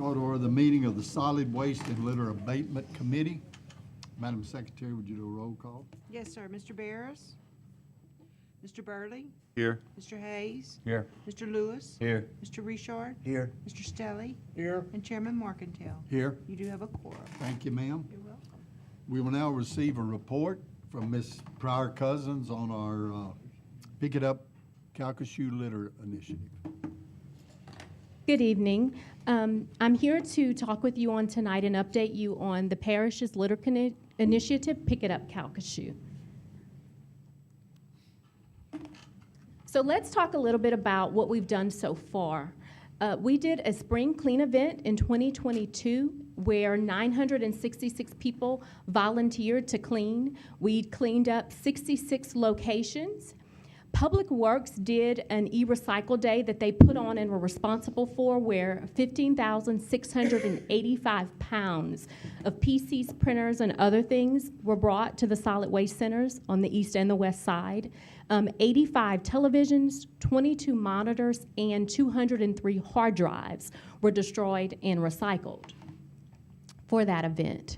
Call to order the meeting of the Solid Waste and Litter Abatement Committee. Madam Secretary, would you do a roll call? Yes, sir. Mr. Barris? Mr. Burley? Here. Mr. Hayes? Here. Mr. Lewis? Here. Mr. Richard? Here. Mr. Stelly? Here. And Chairman Markentile. Here. You do have a quorum. Thank you, ma'am. You're welcome. We will now receive a report from Ms. Pryor Cousins on our Pick It Up Calcasieu Litter Initiative. Good evening. I'm here to talk with you on tonight and update you on the parish's litter initiative, Pick It Up Calcasieu. So let's talk a little bit about what we've done so far. We did a spring clean event in 2022 where 966 people volunteered to clean. We cleaned up 66 locations. Public Works did an e-recycle day that they put on and were responsible for, where 15,685 pounds of PCs, printers, and other things were brought to the solid waste centers on the east and the west side. 85 televisions, 22 monitors, and 203 hard drives were destroyed and recycled for that event.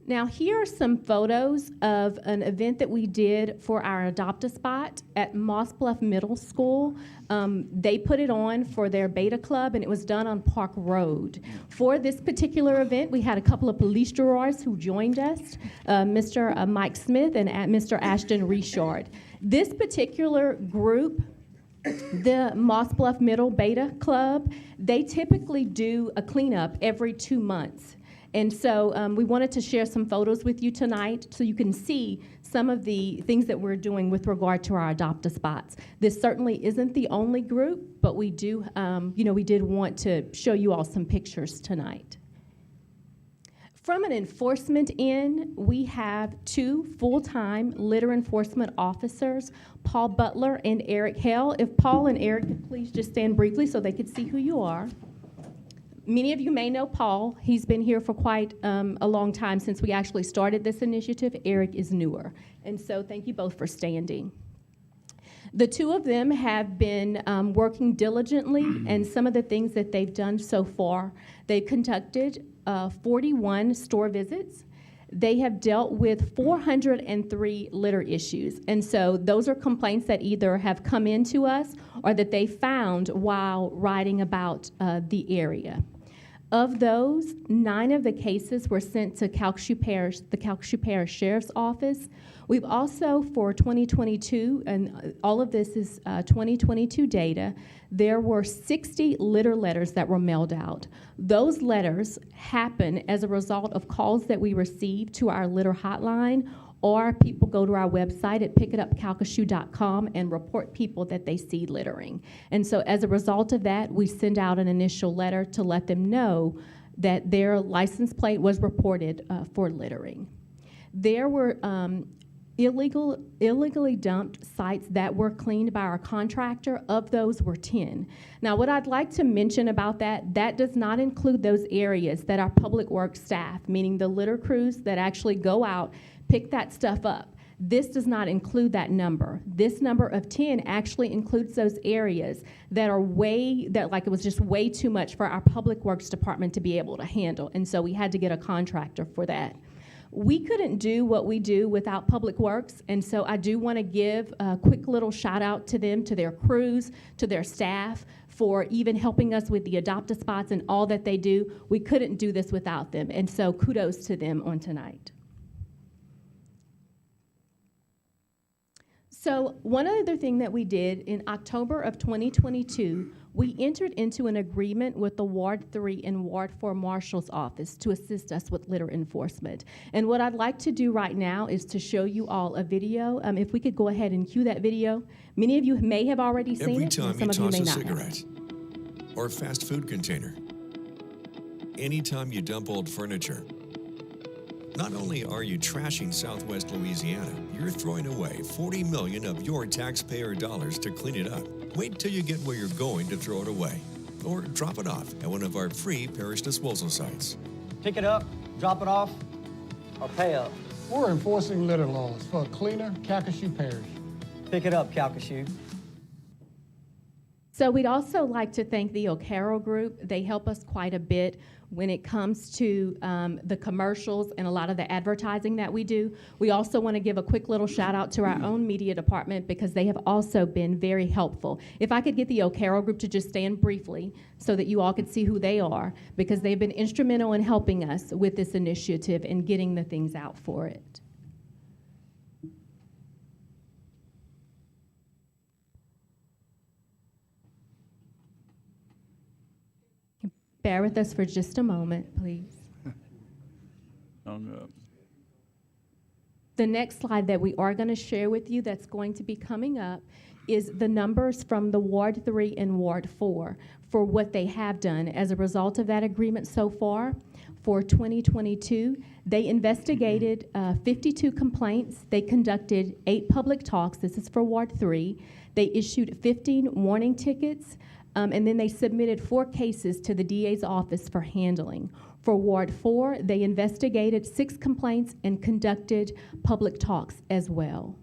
Now, here are some photos of an event that we did for our Adopt-A-Spot at Moss Bluff Middle School. They put it on for their beta club, and it was done on Park Road. For this particular event, we had a couple of police jurors who joined us, Mr. Mike Smith and Mr. Ashton Richard. This particular group, the Moss Bluff Middle Beta Club, they typically do a cleanup every 2 months. And so we wanted to share some photos with you tonight so you can see some of the things that we're doing with regard to our Adopt-A-Spots. This certainly isn't the only group, but we do, we did want to show you all some pictures tonight. From an enforcement end, we have 2 full-time litter enforcement officers, Paul Butler and Eric Hale. If Paul and Eric could please just stand briefly so they could see who you are. Many of you may know Paul. He's been here for quite a long time since we actually started this initiative. Eric is newer. And so thank you both for standing. The 2 of them have been working diligently, and some of the things that they've done so far, they've conducted 41 store visits. They have dealt with 403 litter issues. And so those are complaints that either have come into us or that they found while writing about the area. Of those, 9 of the cases were sent to Calcasieu Parish, the Calcasieu Parish Sheriff's Office. We've also, for 2022, and all of this is 2022 data, there were 60 litter letters that were mailed out. Those letters happen as a result of calls that we receive to our litter hotline, or people go to our website at pickitupcalcasieu.com and report people that they see littering. And so as a result of that, we send out an initial letter to let them know that their license plate was reported for littering. There were illegally dumped sites that were cleaned by our contractor. Of those were 10. Now, what I'd like to mention about that does not include those areas that our public works staff, meaning the litter crews that actually go out, pick that stuff up. This does not include that number. This number of 10 actually includes those areas that are it was just way too much for our public works department to be able to handle. And so we had to get a contractor for that. We couldn't do what we do without Public Works, and so I do want to give a quick little shout out to them, to their crews, to their staff, for even helping us with the Adopt-A-Spots and all that they do. We couldn't do this without them, and so kudos to them on tonight. So one other thing that we did in October of 2022, we entered into an agreement with the Ward 3 and Ward 4 Marshal's Office to assist us with litter enforcement. And what I'd like to do right now is to show you all a video. If we could go ahead and cue that video. Many of you may have already seen it, and some of you may not have. Every time you toss a cigarette or a fast food container, anytime you dump old furniture, not only are you trashing Southwest Louisiana, you're throwing away $40 million of your taxpayer dollars to clean it up. Wait till you get where you're going to throw it away, or drop it off at one of our free parish disposal sites. Pick it up, drop it off, or pay up. We're enforcing litter laws for a cleaner Calcasieu Parish. Pick it up, Calcasieu. So we'd also like to thank the O'Carroll Group. They help us quite a bit when it comes to the commercials and a lot of the advertising that we do. We also want to give a quick little shout out to our own media department because they have also been very helpful. If I could get the O'Carroll Group to just stand briefly so that you all could see who they are, because they've been instrumental in helping us with this initiative and getting the things out for it. Bear with us for just a moment, please. Hung up. The next slide that we are going to share with you that's going to be coming up is the numbers from the Ward 3 and Ward 4 for what they have done as a result of that agreement so far. For 2022, they investigated 52 complaints. They conducted 8 public talks. This is for Ward 3. They issued 15 warning tickets. And then they submitted 4 cases to the DA's office for handling. For Ward 4, they investigated 6 complaints and conducted public talks as well.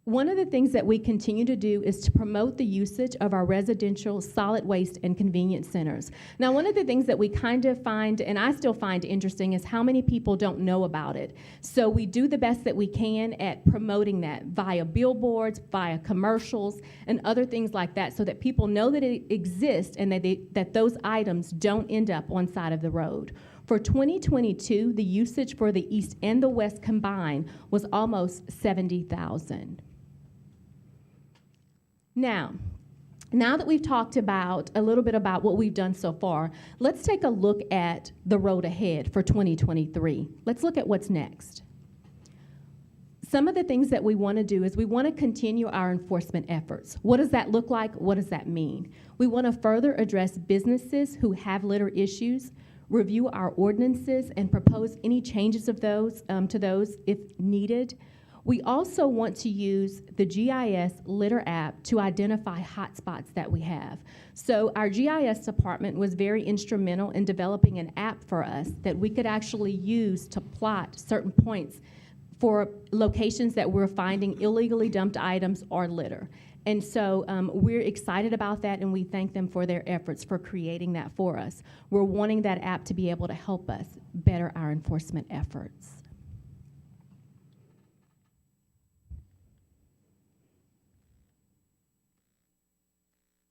One of the things that we continue to do is to promote the usage of our residential solid waste and convenience centers. Now, one of the things that we kind of find, and I still find interesting, is how many people don't know about it. So we do the best that we can at promoting that via billboards, via commercials, and other things like that so that people know that it exists and that those items don't end up on side of the road. For 2022, the usage for the east and the west combined was almost 70,000. Now that we've talked about a little bit about what we've done so far, let's take a look at the road ahead for 2023. Let's look at what's next. Some of the things that we want to do is we want to continue our enforcement efforts. What does that look like? What does that mean? We want to further address businesses who have litter issues, review our ordinances, and propose any changes of those to those if needed. We also want to use the GIS litter app to identify hotspots that we have. So our GIS department was very instrumental in developing an app for us that we could actually use to plot certain points for locations that we're finding illegally dumped items or litter. And so we're excited about that, and we thank them for their efforts for creating that for us. We're wanting that app to be able to help us better our enforcement efforts.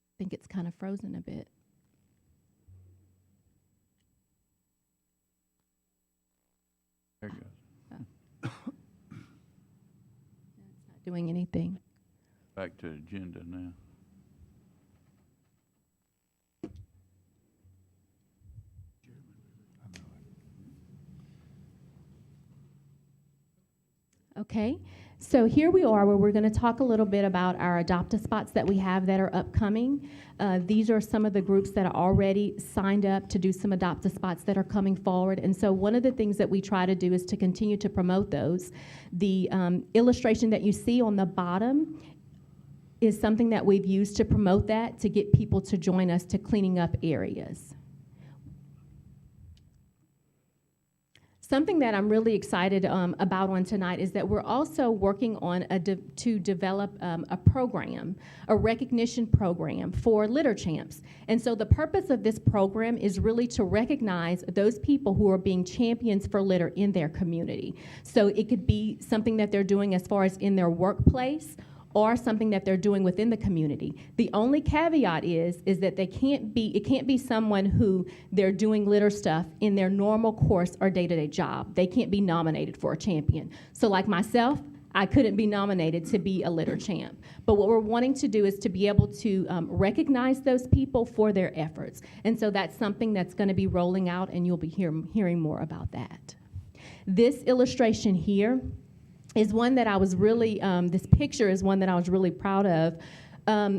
I think it's kind of frozen a bit. There you go. It's not doing anything. Back to agenda now. Okay, so here we are where we're going to talk a little bit about our adopt-a-spots that we have that are upcoming. These are some of the groups that are already signed up to do some adopt-a-spots that are coming forward. And so one of the things that we try to do is to continue to promote those. The illustration that you see on the bottom is something that we've used to promote that, to get people to join us to cleaning up areas. Something that I'm really excited about on tonight is that we're also working on to develop a program, a recognition program for litter champs. And so the purpose of this program is really to recognize those people who are being champions for litter in their community. So it could be something that they're doing as far as in their workplace, or something that they're doing within the community. The only caveat is that it can't be someone who they're doing litter stuff in their normal course or day-to-day job. They can't be nominated for a champion. So like myself, I couldn't be nominated to be a litter champ. But what we're wanting to do is to be able to recognize those people for their efforts. And so that's something that's gonna be rolling out, and you'll be hearing more about that. This illustration here is one that I was really, this picture is one that I was really proud of.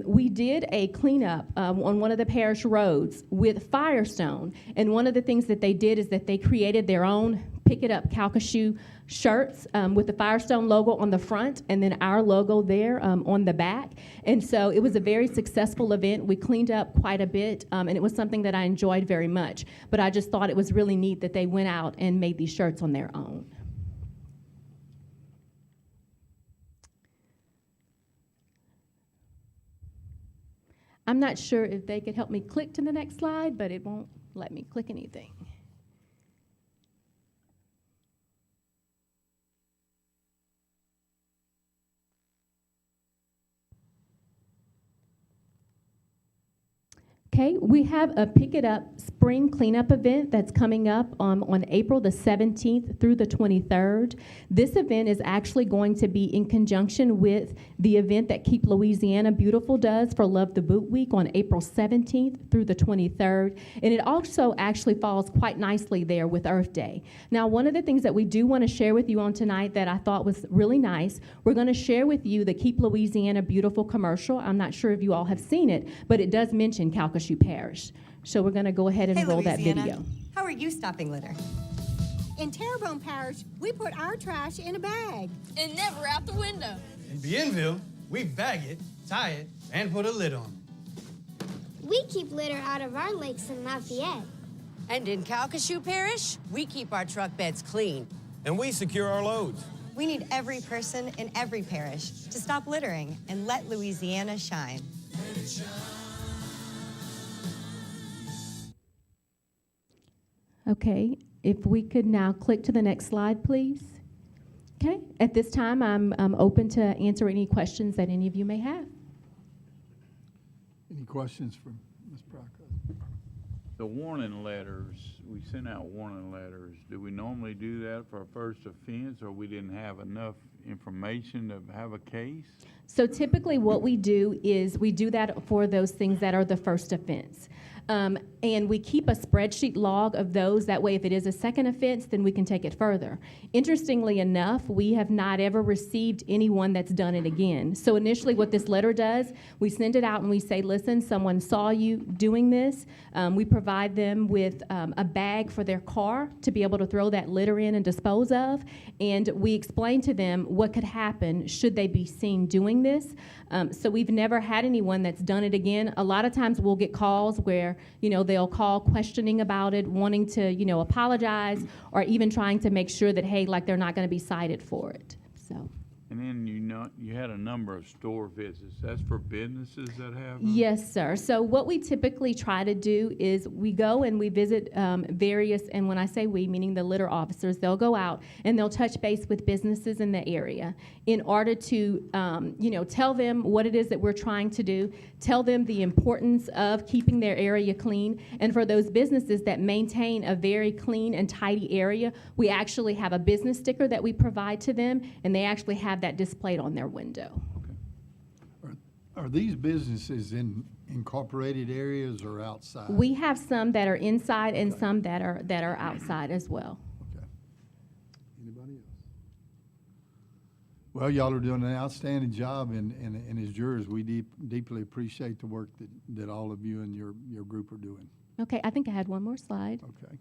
We did a cleanup on one of the parish roads with Firestone, and one of the things that they did is that they created their own Pick It Up Calcasieu shirts with the Firestone logo on the front and then our logo there on the back. And so it was a very successful event. We cleaned up quite a bit, and it was something that I enjoyed very much. But I just thought it was really neat that they went out and made these shirts on their own. I'm not sure if they could help me click to the next slide, but it won't let me click anything. Okay, we have a Pick It Up Spring Cleanup event that's coming up on April the 17th through the 23rd. This event is actually going to be in conjunction with the event that Keep Louisiana Beautiful does for Love the Boot Week on April 17th through the 23rd. And it also actually falls quite nicely there with Earth Day. Now, one of the things that we do want to share with you on tonight that I thought was really nice, we're going to share with you the Keep Louisiana Beautiful commercial. I'm not sure if you all have seen it, but it does mention Calcasieu Parish. So we're going to go ahead and Hey, roll that Louisiana. video. How are you stopping litter? In Terrebonne Parish, we put our trash in a bag. And never out the window. In Bienville, we bag it, tie it, and put a lid on it. We keep litter out of our lakes in Lafayette. And in Calcasieu Parish, we keep our truck beds clean. And we secure our loads. We need every person in every parish to stop littering and let Louisiana shine. Okay, if we could now click to the next slide, please. Okay, at this time, I'm open to answer any questions that any of you may have. Any questions from Ms. Pryor? The warning letters, we sent out warning letters. Do we normally do that for a first offense, or we didn't have enough information to have a case? So typically what we do is we do that for those things that are the first offense. And we keep a spreadsheet log of those. That way, if it is a second offense, then we can take it further. Interestingly enough, we have not ever received anyone that's done it again. So initially what this letter does, we send it out and we say, listen, someone saw you doing this. We provide them with a bag for their car to be able to throw that litter in and dispose of. And we explain to them what could happen should they be seen doing this. So we've never had anyone that's done it again. A lot of times we'll get calls where, they'll call questioning about it, wanting to, apologize, or even trying to make sure that, hey, like they're not going to be cited for it. So. And then you had a number of store visits. That's for businesses that have them? Yes, sir. So what we typically try to do is we go and we visit various, and when I say we, meaning the litter officers, they'll go out and they'll touch base with businesses in the area in order to, tell them what it is that we're trying to do, tell them the importance of keeping their area clean. And for those businesses that maintain a very clean and tidy area, we actually have a business sticker that we provide to them, and they actually have that displayed on their window. Are these businesses in incorporated areas or outside? We have some that are inside and some that are outside as well. Okay. Anybody else? Well, y'all are doing an outstanding job, and as jurors, we deeply appreciate the work that all of you and your group are doing. Okay, I think I had one more slide. Okay.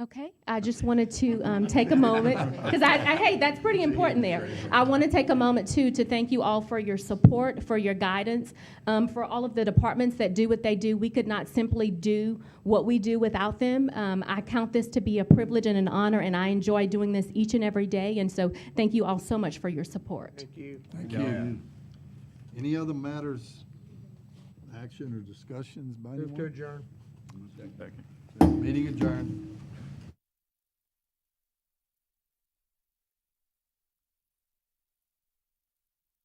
Okay, I just wanted to take a moment, because hey, that's pretty important there. I want to take a moment, too, to thank you all for your support, for your guidance, for all of the departments that do what they do. We could not simply do what we do without them. I count this to be a privilege and an honor, and I enjoy doing this each and every day, and so thank you all so much for your support. Thank you. Thank you. Any other matters, action or discussions by anyone? Move to adjourn. Second. Meeting adjourned.